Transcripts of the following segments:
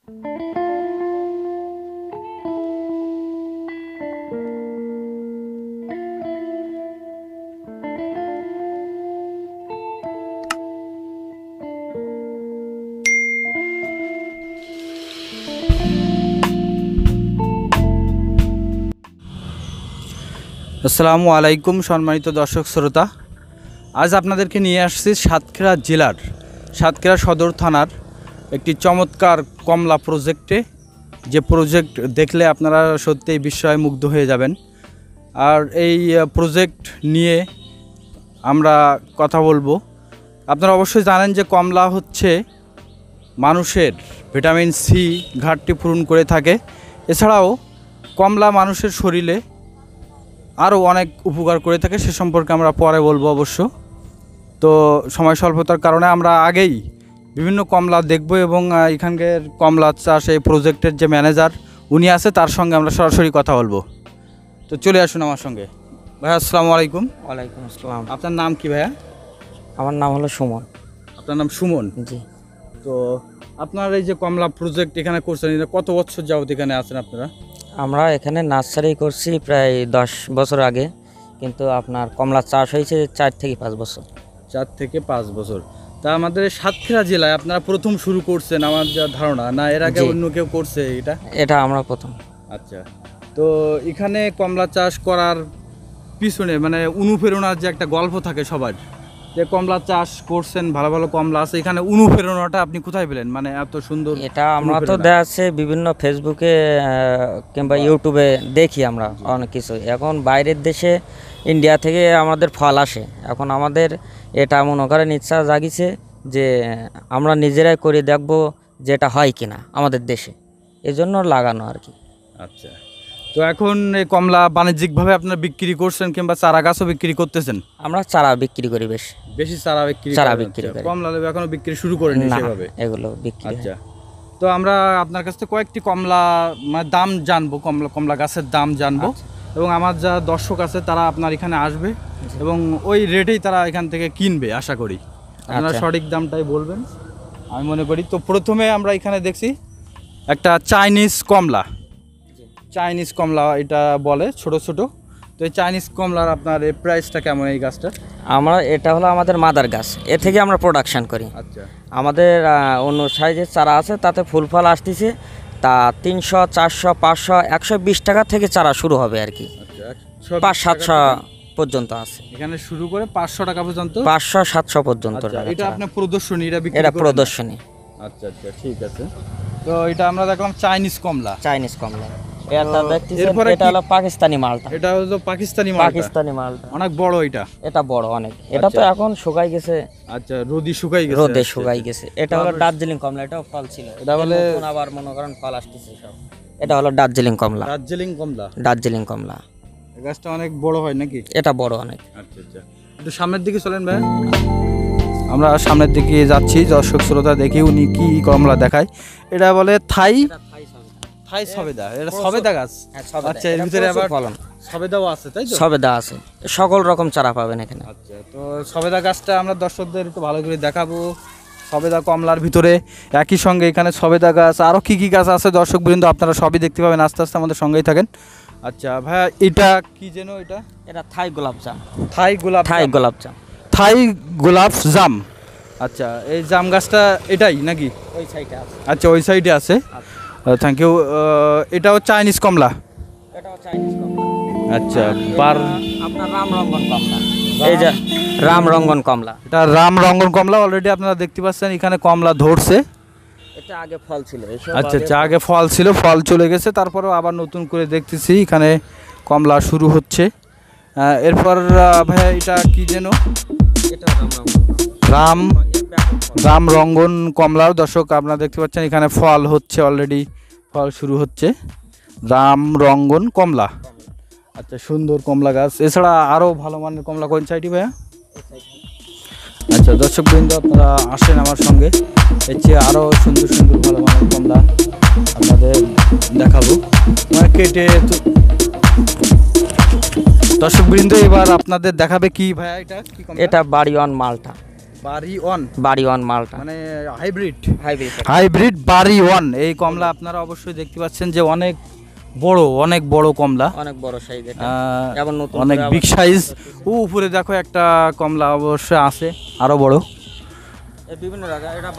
আসসালামু আলাইকুম সম্মানিত দর্শক শ্রোতা, আজ আপনাদেরকে নিয়ে আসছি সাতক্ষীরা জেলার সাতক্ষীরা সদর থানার একটি চমৎকার কমলা প্রজেক্টে। যে প্রজেক্ট দেখলে আপনারা সত্যিই বিস্ময়ে মুগ্ধ হয়ে যাবেন। আর এই প্রজেক্ট নিয়ে আমরা কথা বলবো। আপনারা অবশ্যই জানেন যে কমলা হচ্ছে মানুষের ভিটামিন সি ঘাটতি পূরণ করে থাকে। এছাড়াও কমলা মানুষের শরীরে আরও অনেক উপকার করে থাকে, সে সম্পর্কে আমরা পরে বলবো অবশ্য। তো সময় স্বল্পতার কারণে আমরা আগেই বিভিন্ন কমলা দেখব এবং এখানকার কমলা চাষ এই প্রজেক্টের যে ম্যানেজার উনি আছে তার সঙ্গে আমরা সরাসরি কথা বলবো। তো চলে আসুন আমার সঙ্গে। ভাইয়া আসসালামু আলাইকুম। ওয়ালাইকুম আসসালাম। আপনার নাম কি ভাইয়া? আমার নাম হলো সুমন। আপনার নাম সুমন? জি। তো আপনার এই যে কমলা প্রজেক্ট এখানে করছেন, কত বছর যাবত এখানে আছেন আপনারা? আমরা এখানে নার্সারি করছি প্রায় 10 বছর আগে, কিন্তু আপনার কমলা চাষ হয়েছে 4 থেকে 5 বছর। 4 থেকে 5 বছর। তা আমাদের সাতক্ষীরা জেলায় আপনারা প্রথম শুরু করছেন আমার যা ধারণা, না এর আগে অন্য কেউ করছে এটা? এটা আমরা প্রথম। আচ্ছা, তো এখানে কমলা চাষ করার পিছনে মানে অনুপ্রেরণার যে একটা গল্প থাকে সবার, যে কমলা চাষ করছেন, ভালো ভালো কমলা আছে, এখানে অনুপ্রেরণাটা আপনি কোথায় পেলেন? মানে এত সুন্দর এটা আমরা তো দেখা যাচ্ছে বিভিন্ন ফেসবুকে কিংবা ইউটিউবে দেখি আমরা অনেক কিছু। এখন বাইরের দেশে ইন্ডিয়া থেকে আমাদের ফল আসে, এখন আমাদের এটা মনে করেন ইচ্ছা জাগিছে যে আমরা নিজেরাই করে দেখব যে এটা হয় কিনা আমাদের দেশে, এজন্য লাগানো আর কি। আচ্ছা, তো এখন এই কমলা বাণিজ্যিকভাবে আপনারা বিক্রি করছেন কিংবা চারা গাছও বিক্রি করতেছেন? আমরা চারা বিক্রি করি, বেশি চারা বিক্রি করি। কমলা লেবু এখনো বিক্রি শুরু করেনি সেভাবে? এগুলো বিক্রি। আচ্ছা, তো আমরা আপনার কাছ থেকে কয়েকটি কমলা মানে দাম জানবো, কমলা গাছের দাম জানবো। এবং আমার যা দর্শক আছে তারা আপনার এখানে আসবে এবং ওই রেটেই তারা এখান থেকে কিনবে আশা করি। আপনারা সঠিক দামটাই বলবেন আমি মনে করি। তো প্রথমে আমরা এখানে দেখছি একটা চাইনিজ কমলা এটা বলে, ছোট ছোট। তো এই চাইনিজ কমলার আপনার এই প্রাইসটা কেমন এই গাছটার? এটা হলো আমাদের মাদার গাছ, এ থেকে আমরা প্রোডাকশন করি। আচ্ছা, আমাদের অন্য সাইজের চারা আছে, তাতে ফুল ফল আসতেছে, তা 300, 400, 500, 120 টাকা থেকে চারা শুরু হবে আর কি। 500-700 পর্যন্ত আছে এখানে শুরু করে 500 টাকা পর্যন্ত, 500-700 পর্যন্ত। এটা আপনার প্রদর্শনী, এটা প্রদর্শনী। আচ্ছা আচ্ছা, ঠিক আছে। তো এটা আমরা দেখলাম চাইনিজ কমলা। এটা দেখতেছেন, এটা হলো পাকিস্তানি মালটা। এটা হলো পাকিস্তানি মালটা অনেক বড়। এটা বড় অনেক। এটা তো এখন শুকাই গেছে। আচ্ছা, রোদে শুকাই গেছে। এটা হলো দার্জিলিং কমলা, এটাও ফল ছিল, এটা বলে আবার মনে করেন ফল আসতেছে সব। এটা হলো দার্জিলিং কমলা। এই গাছটা অনেক বড় হয় নাকি? এটা বড় অনেক। আচ্ছা আচ্ছা, একটু সামনের দিকে চলেন ভাই। আমরা সামনের দিকে যাচ্ছি, দর্শক শ্রোতা দেখি উনি কি কমলা দেখায়। এটা বলে থাই সবেদা। এটা সবেদা গাছ? আচ্ছা, এর ভিতরে আবার সবেদাও আছে, তাই তো? সবেদা আছে, সকল রকম চারা পাবেন এখানে। আচ্ছা, তো সবেদা গাছটা আমরা দর্শকদের একটু ভালো করে দেখাবো। সবেদা কমলার ভিতরে একই সঙ্গে এখানে সবেদা গাছ, আরও কি কি গাছ আছে দর্শক বৃন্দ আপনারা সবই দেখতে পাবেন। আস্তে আস্তে আমাদের সঙ্গেই থাকেন। আচ্ছা ভাইয়া, এটা কি যেন? এটা থাই গোলাপ জাম। থাই গোলাপ জাম। আচ্ছা, এই জাম গাছটা এটাই নাকি? ওই সাইডে আছে। আচ্ছা, ওই সাইডে আছে। Thank you. এটাও চাইনিজ কমলা? আচ্ছা, আপনার রামরঙ্গন কমলা। এই যে রামরঙ্গন কমলা, এটা রামরঙ্গন কমলা। অলরেডি আপনারা দেখতে পাচ্ছেন এখানে কমলা ধরছে। এটা আগে ফল ছিল। আচ্ছা আচ্ছা, আগে ফল ছিল, ফল চলে গেছে, তারপরেও আবার নতুন করে দেখতেছি এখানে কমলা শুরু হচ্ছে। এরপর ভাইয়া এটা কি যেন? রামরঙ্গন কমলাও দর্শক আপনারা দেখতে পাচ্ছেন এখানে ফল হচ্ছে, অলরেডি ফল শুরু হচ্ছে। রামরঙ্গন কমলা। আচ্ছা, সুন্দর কমলা গাছ। এছাড়া আরও ভালো মানের কমলা কোন সাইডে ভাইয়া? আচ্ছা, দর্শকবৃন্দ আপনারা আসেন আমার সঙ্গে, এর চেয়ে আরও সুন্দর সুন্দর ভালো মানের কমলা আপনাদের দেখাবো কেটে। দর্শকবৃন্দ এবার আপনাদের দেখাবে কি ভাইয়া? এটা এটা বাড়িওয়ান মালটা। বাড়ি ওয়ান বাড়ি ওয়ান মালটা, মানে হাইব্রিড হাইব্রিড। হাইব্রিড বাড়ি ওয়ান। এই কমলা আপনারা অবশ্যই দেখতে পাচ্ছেন যে অনেক বড় কমলা, অনেক বড় সাইজ, এবং অনেক বিগ সাইজ। উপরে দেখো একটা কমলা অবশ্যই আছে আরো বড়। বিভিন্ন রকম, এটা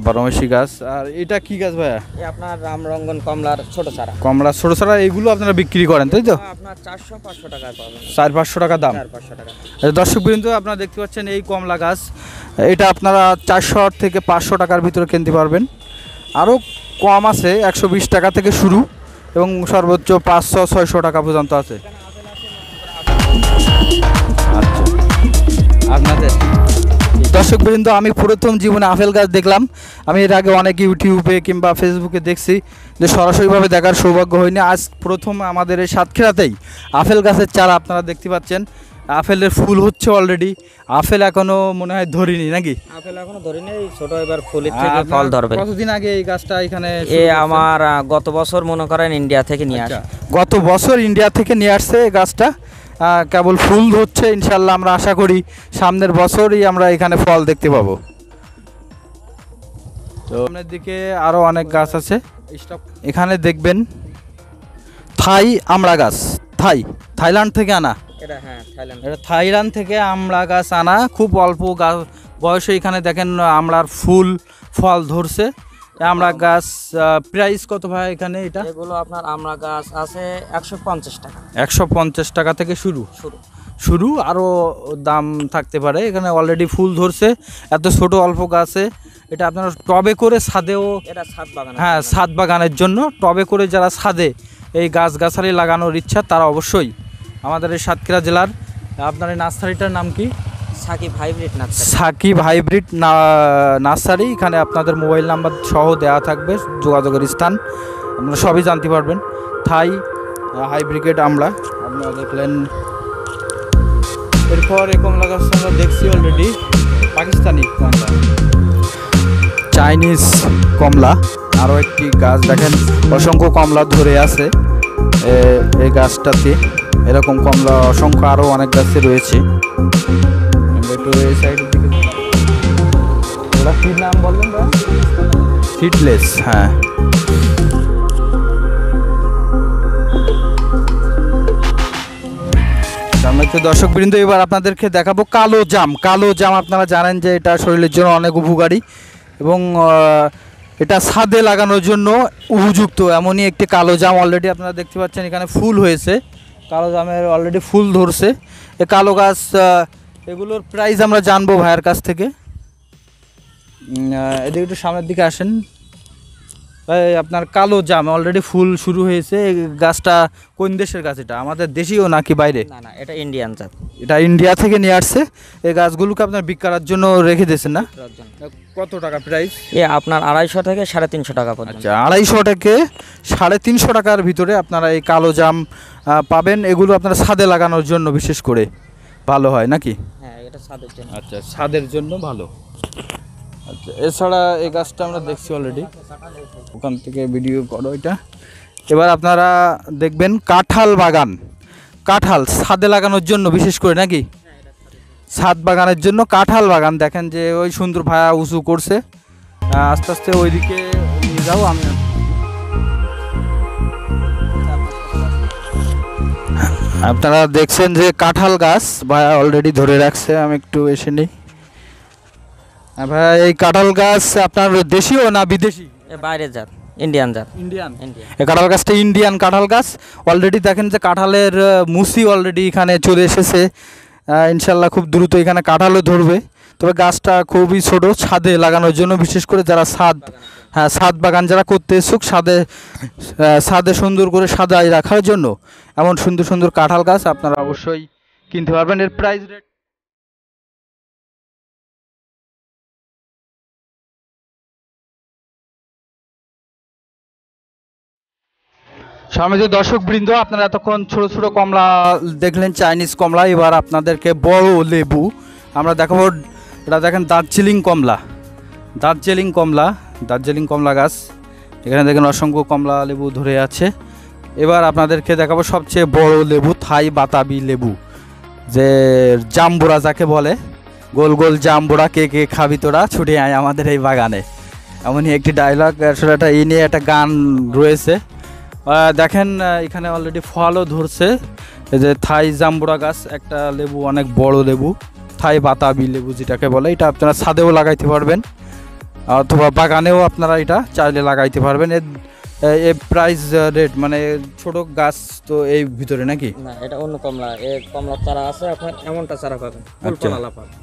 12 মাসি গাছ। আর এটা কি গাছ ভাইয়া? আপনার রামরঙ্গন কমলার ছোট চারা। কমলা ছোট চারা এগুলো আপনারা বিক্রি করেন তাই তো? আপনার 400-500 টাকা পাবেন। 400-500 টাকা দাম। 400-500 টাকা। দর্শক বৃন্দ, আপনারা দেখতে পাচ্ছেন এই কমলা গাছ, এটা আপনারা 400 থেকে 500 টাকার ভিতরে কিনতে পারবেন। আরও কম আছে, 120 টাকা থেকে শুরু এবং সর্বোচ্চ 500-600 টাকা পর্যন্ত আছে। আচ্ছা, আপনাদের দর্শক বৃন্দ, আমি প্রথম জীবনে আপেল গাছ দেখলাম। আমি এর আগে অনেক ইউটিউবে কিংবা ফেসবুকে দেখছি, যে সরাসরিভাবে দেখার সৌভাগ্য হয়নি। আজ প্রথম আমাদের এই সাতক্ষীরাতেই আপেল গাছের চারা আপনারা দেখতে পাচ্ছেন। আপেলের ফুল হচ্ছে অলরেডি, আপেল এখনো মনে হয় ধরিনি নাকি? আপেল এখনো ধরিনি, ছোট এবার ফুলের থেকে ফল ধরবে। কতদিন আগে এই গাছটা এখানে? আমার গত বছর মনে করেন ইন্ডিয়া থেকে নিয়ে আসা। গত বছর ইন্ডিয়া থেকে নিয়ে আসছে এই গাছটা, কেবল ফুল ধরছে। ইনশাল্লাহ আমরা আশা করি সামনের বছরই আমরা এখানে ফল দেখতে পাবো। তো সামনের দিকে আরো অনেক গাছ আছে। এখানে দেখবেন থাই আমড়া গাছ, থাইল্যান্ড থেকে আনা। এটা থাইল্যান্ড থেকে আমড়া গাছ আনা, খুব অল্প গাছ বয়সে। এখানে দেখেন আমড়ার ফল ধরছে। আমড়া গাছ প্রাইস কত ভাই এখানে? এগুলো আপনার আমড়া গাছ আছে 150 টাকা। 150 টাকা থেকে শুরু, আরও দাম থাকতে পারে। এখানে অলরেডি ফুল ধরছে, এত ছোট অল্প গাছে। এটা আপনারা টবে করে ছাদেও, এটা ছাদ বাগান, হ্যাঁ ছাদ বাগানের জন্য টবে করে যারা ছাদে এই গাছগাছালি লাগানোর ইচ্ছা, তারা অবশ্যই আমাদের এই সাতক্ষীরা জেলার, আপনার এই নার্সারিটার নাম কি? Sakib hybrid nursery. Sakib hybrid nursery. এখানে আপনাদের মোবাইল নাম্বার সহ দেওয়া থাকবে, যোগাযোগের স্থান আপনারা সবই জানতে পারবেন। থাই হাইব্রিড আমড়া আপনারা দেখলেন। এরপর এই কমলা গাছ আমরা দেখছি অলরেডি পাকিস্তানি কমলা, চাইনিজ কমলা। আরও একটি গাছ দেখেন, অসংখ্য কমলা ধরে আছে এই গাছটাতে। এরকম কমলা অসংখ্য আরও অনেক গাছে রয়েছে। একটু এই সাইডের দিকে, ওরা কি নাম বলবেন? সিডলেস, হ্যাঁ। দর্শক বৃন্দ, এবার আপনাদেরকে দেখাবো কালো জাম। আপনারা জানেন যে এটা শরীরের জন্য অনেক উপকারী এবং এটা ছাদে লাগানোর জন্য উপযুক্ত। এমনই একটি কালো জাম অলরেডি আপনারা দেখতে পাচ্ছেন, এখানে ফুল হয়েছে। কালো জামের অলরেডি ফুল ধরছে। এই কালো গাছ, এগুলোর প্রাইস আমরা জানবো ভাইয়ের কাছ থেকে। এদিকে একটু সামনের দিকে আসেন ভাই। আপনার কালো জাম অলরেডি ফুল শুরু হয়েছে। এই গাছটা কোন দেশের গাছ? এটা আমাদের দেশীয় নাকি বাইরে? না, এটা ইন্ডিয়ান জাত। এটা ইন্ডিয়া থেকে নিয়ে আসছে। এই গাছগুলোকে আপনার বিক্রি করার জন্য রেখে দিয়েছেন না? কত টাকা প্রাইস? আপনার 250 থেকে 350 টাকা পর্যন্ত। আচ্ছা, 250 থেকে 350 টাকার ভিতরে আপনারা এই কালো জাম পাবেন। এগুলো আপনারা ছাদে লাগানোর জন্য বিশেষ করে ভালো হয় নাকি? হ্যাঁ, এটা ছাদের জন্য। আচ্ছা, ছাদের জন্য ভালো। আচ্ছা, এছাড়া এই গাছটা আমরা দেখছি অলরেডি, ওখান থেকে ভিডিও করো এটা। এবার আপনারা দেখবেন কাঁঠাল ছাদে লাগানোর জন্য বিশেষ করে নাকি? ছাদ বাগানের জন্য কাঁঠাল বাগান। দেখেন যে ওই সুন্দর ভায়া উঁচু করছে, আস্তে আস্তে ওইদিকে নিয়ে যাও। আমি আপনারা দেখছেন যে কাঁঠাল গাছ ভায়া অলরেডি ধরে রাখছে। আমি একটু এসে নিই ভাই। এই কাঁঠাল গাছ আপনার দেশীয় না বিদেশি? বাইরের জাত, ইন্ডিয়ান জাত। এই কাঁঠাল গাছটা ইন্ডিয়ান কাঁঠাল গাছ। অলরেডি দেখেন যে কাঁঠালের মুসি অলরেডি এখানে চলে এসেছে। ইনশাল্লাহ খুব দ্রুত এখানে কাঁঠালও ধরবে। তবে গাছটা খুবই ছোট, ছাদে লাগানোর জন্য বিশেষ করে যারা ছাদ বাগান যারা করতে ইচ্ছুক, ছাদে সুন্দর করে সাজায় রাখার জন্য এমন সুন্দর সুন্দর কাঁঠাল গাছ আপনারা অবশ্যই কিনতে পারবেন। এর প্রাইস রেট দর্শক বৃন্দ, আপনারা এতক্ষণ ছোট ছোট কমলা দেখলেন, চাইনিজ কমলা। এবার আপনাদেরকে বড় লেবু আমরা দেখাবো। এটা দেখেন দার্জিলিং কমলা গাছ। এখানে দেখেন অসংখ্য কমলা লেবু ধরে আছে। এবার আপনাদেরকে দেখাবো সবচেয়ে বড় লেবু, থাই বাতাবি লেবু, যে জাম্বুরা যাকে বলে। গোল গোল জাম্বুরা কে কে খাবি তোরা, ছুটে আয় আমাদের এই বাগানে। এমনই একটি ডায়লগ, আসলে এটা এই নিয়ে একটা গান রয়েছে। দেখেন এখানে অলরেডি ফলও ধরছে। এই যে থাই জাম্বুরা গাছ, একটা লেবু অনেক বড় লেবু, থাই বাতাবি লেবু যেটাকে বলে। এটা আপনারা ছাদেও লাগাইতে পারবেন অথবা বাগানেও আপনারা এটা চাইলে লাগাইতে পারবেন। এর প্রাইস রেট মানে ছোট গাছ তো এই ভিতরে নাকি? না, এটা অন্য কমলা। এই কমলার চারা আছে, আপনার এমনটা চারা পাবেন, আচ্ছা। ফুলফল আলা পাবেন।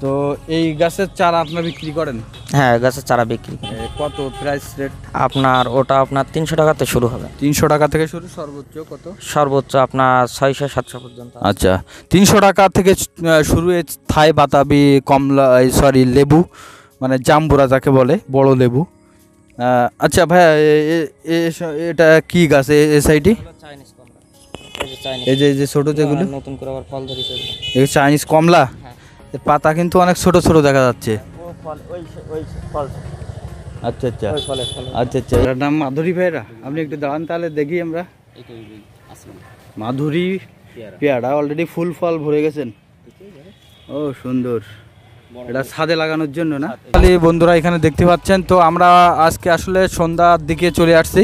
তো এই গাছের চারা আপনারা বিক্রি করেন? হ্যাঁ, গাছের চারা বিক্রি করি। কত প্রাইস রেট? আপনার ওটা আপনার 300 টাকাতে শুরু হবে। 300 টাকা থেকে শুরু, সর্বোচ্চ কত? সর্বোচ্চ আপনার 600-700 পর্যন্ত। আচ্ছা, 300 টাকা থেকে শুরু এই থাই বাতাবি কমলা, সরি লেবু মানে জাম্বুরা যাকে বলে, বড় লেবু। আচ্ছা ভাইয়া, এটা কি গাছ এই সাইডে? চাইনিজ কমলা। এই যে চাইনিজ, এই যে ছোট যেগুলো নতুন করে আবার ফল ধরেছে। এই চাইনিজ কমলা, হ্যাঁ। এর পাতা কিন্তু অনেক ছোট ছোট দেখা যাচ্ছে। ও ফল, ওই ফল, আচ্ছা আচ্ছা ওই ফলের ফল। আচ্ছা আচ্ছা। এটার নাম মাধুরী ভাইরা, আপনি একটু দাঁড়ান তাহলে দেখি আমরা। মাধুরী পেয়ারা অলরেডি ফুল ফল ভরে গেছেন। ও সুন্দর, এটা ছাদে লাগানোর জন্য না? খালি বন্ধুরা এখানে দেখতে পাচ্ছেন। তো আমরা আজকে আসলে সন্ধ্যার দিকে চলে আসছি,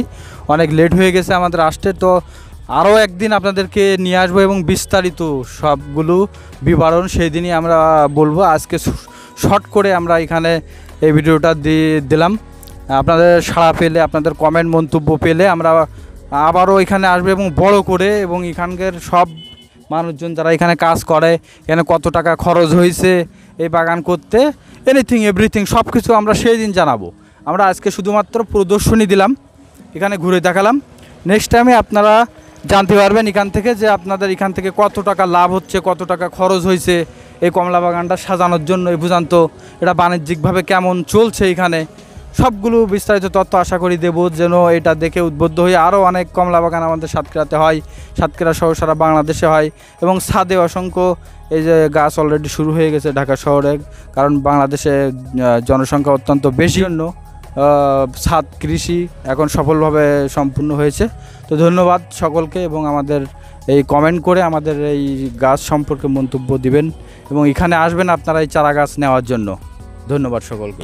অনেক লেট হয়ে গেছে আমাদের আসতে। তো আরও একদিন আপনাদেরকে নিয়ে আসবো এবং বিস্তারিত সবগুলো বিবরণ সেই দিনই আমরা বলবো। আজকে শর্ট করে আমরা এখানে এই ভিডিওটা দিলাম। আপনাদের সাড়া পেলে, আপনাদের কমেন্ট মন্তব্য পেলে আমরা আবারও এখানে আসবো এবং বড় করে, এবং এখানকার সব মানুষজন যারা এখানে কাজ করে, এখানে কত টাকা খরচ হয়েছে এই বাগান করতে, এনিথিং এভরিথিং সব কিছু আমরা সেই দিন জানাবো। আমরা আজকে শুধুমাত্র প্রদর্শনী দিলাম, এখানে ঘুরে দেখালাম। নেক্সট টাইমে আপনারা জানতে পারবেন এখান থেকে যে আপনাদের এখান থেকে কত টাকা লাভ হচ্ছে, কত টাকা খরচ হয়েছে এই কমলা বাগানটা সাজানোর জন্য। এই বুঝান্ত এটা বাণিজ্যিকভাবে কেমন চলছে, এখানে সবগুলো বিস্তারিত তথ্য আশা করি দেবো, যেন এটা দেখে উদ্বুদ্ধ হয়ে আরও অনেক কমলা বাগান আমাদের সাতক্ষীরাতে হয়, সাতক্ষীরা সহ সারা বাংলাদেশে হয়। এবং ছাদে অসংখ্য এই যে গাছ অলরেডি শুরু হয়ে গেছে ঢাকা শহরে, কারণ বাংলাদেশে জনসংখ্যা অত্যন্ত বেশি জন্য ছাদ কৃষি এখন সফলভাবে সম্পূর্ণ হয়েছে। তো ধন্যবাদ সকলকে, এবং আমাদের এই কমেন্ট করে আমাদের এই গাছ সম্পর্কে মন্তব্য দিবেন এবং এখানে আসবেন আপনারা এই চারা গাছ নেওয়ার জন্য। ধন্যবাদ সকলকে।